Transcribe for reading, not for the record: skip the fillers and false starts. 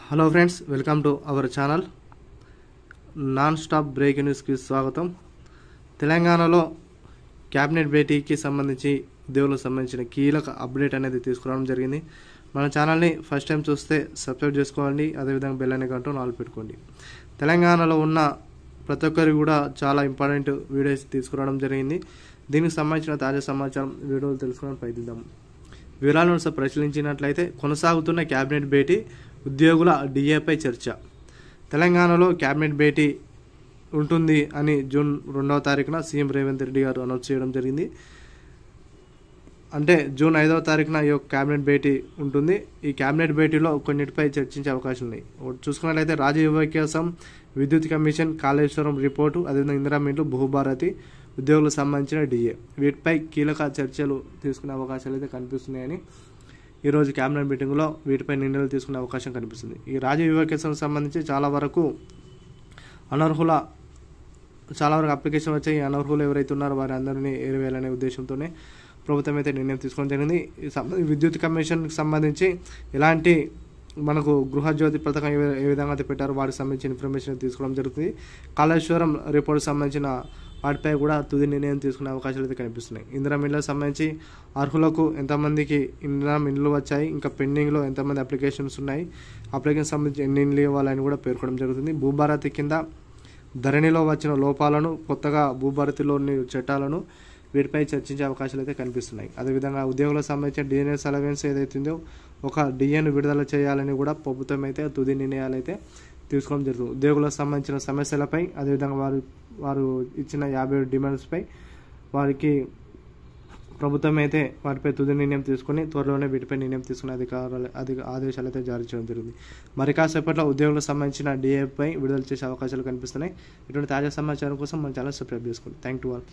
Hello friends, welcome to our channel. Non stop break న్యూస్కి స్వాగతం. తెలంగాణలో క్యాబినెట్ భేటీకి సంబంధించి ఉద్యోగులకు సంబంధించిన కీలక అప్డేట్ అనేది తీసుకురావడం జరిగింది. మన ఛానల్ని ఫస్ట్ టైం చూస్తే సబ్స్క్రైబ్ చేసుకోండి, అదేవిధంగా బెల్ ఐకాన్ గంట ఆల్ పెట్టుకోండి. తెలంగాణలో ఉన్న ప్రతి ఒక్కరికి కూడా చాలా ఇంపార్టెంట్ వీడియోస్ తీసుకురావడం జరిగింది. దీనికి సంబంధించిన తాజా సమాచారం వీడియోలు తెలుసుకోవడానికి ప్రయత్నిద్దాం. వివరాలను పరిశీలించినట్లయితే కొనసాగుతున్న క్యాబినెట్ భేటీ, ఉద్యోగుల డిఏపై చర్చ. తెలంగాణలో క్యాబినెట్ భేటీ ఉంటుంది అని జూన్ 2వ తారీఖున సీఎం రేవంత్ రెడ్డి గారు అనౌన్స్ చేయడం జరిగింది. అంటే జూన్ 5వ తారీఖున ఈ క్యాబినెట్ భేటీ ఉంటుంది. ఈ క్యాబినెట్ భేటీలో కొన్నిటిపై చర్చించే అవకాశం ఉన్నాయి. చూసుకున్నట్లయితే రాజీవ్ వికాసం, విద్యుత్ కమిషన్, కాళేశ్వరం రిపోర్టు, అదేవిధంగా ఇందిరా మిల్లు, భూభారతి, ఉద్యోగులకు సంబంధించిన డిఏ, వీటిపై కీలక చర్చలు తీసుకునే అవకాశాలు అయితే కనిపిస్తున్నాయని ఈరోజు క్యాబినెట్ మీటింగ్లో వీటిపై నిర్ణయాలు తీసుకునే అవకాశం కనిపిస్తుంది. ఈ రాజీవ్ వికాసానికి సంబంధించి చాలా వరకు అప్లికేషన్ వచ్చాయి. అనర్హులు ఎవరైతే ఉన్నారో వారి అందరినీ ఏరివేయాలనే ఉద్దేశంతోనే ప్రభుత్వం అయితే నిర్ణయం తీసుకోవడం జరిగింది. విద్యుత్ కమిషన్కి సంబంధించి ఎలాంటి మనకు గృహజ్యోతి పథకం ఏ విధంగా అయితే పెట్టారో వాటికి సంబంధించిన ఇన్ఫర్మేషన్ తీసుకోవడం జరుగుతుంది. కాళేశ్వరం రిపోర్ట్కి సంబంధించిన వాటిపై కూడా తుది నిర్ణయం తీసుకునే అవకాశాలు అయితే కనిపిస్తున్నాయి. ఇందిరా మిల్లుకు సంబంధించి అర్హులకు ఎంతమందికి ఇందిరా మిల్లు వచ్చాయి, ఇంకా పెండింగ్లో ఎంతమంది అప్లికేషన్స్ ఉన్నాయి, అప్లికేషన్ సంబంధించి ఎన్ని ఇండ్లు ఇవ్వాలని కూడా పేర్కొనడం జరుగుతుంది. భూభారతి కింద ధరణిలో వచ్చిన లోపాలను, కొత్తగా భూభారతిలోని చట్టాలను, వీటిపై చర్చించే అవకాశాలు అయితే కనిపిస్తున్నాయి. అదేవిధంగా ఉద్యోగులకు సంబంధించిన డిఎన్ఎస్ అలవెన్స్ ఏదైతుందో ఒక డిఎను విడుదల చేయాలని కూడా ప్రభుత్వం అయితే తుది నిర్ణయాలు అయితే తీసుకోవడం జరుగుతుంది. ఉద్యోగులకు సంబంధించిన సమస్యలపై, అదేవిధంగా వారు ఇచ్చిన 50 డిమాండ్స్పై వారికి ప్రభుత్వం అయితే వాటిపై తుది నిర్ణయం తీసుకుని త్వరలోనే వీటిపై నిర్ణయం తీసుకునే ఆదేశాలు అయితే జారీ చేయడం జరిగింది. మరి కాసేపట్లో ఉద్యోగులకు సంబంధించిన డిఏపై విడుదల చేసే అవకాశాలు కనిపిస్తున్నాయి. ఇటువంటి తాజా సమాచారం కోసం మన ఛానల్ సబ్స్క్రైబ్ చేసుకోండి. Thank you all.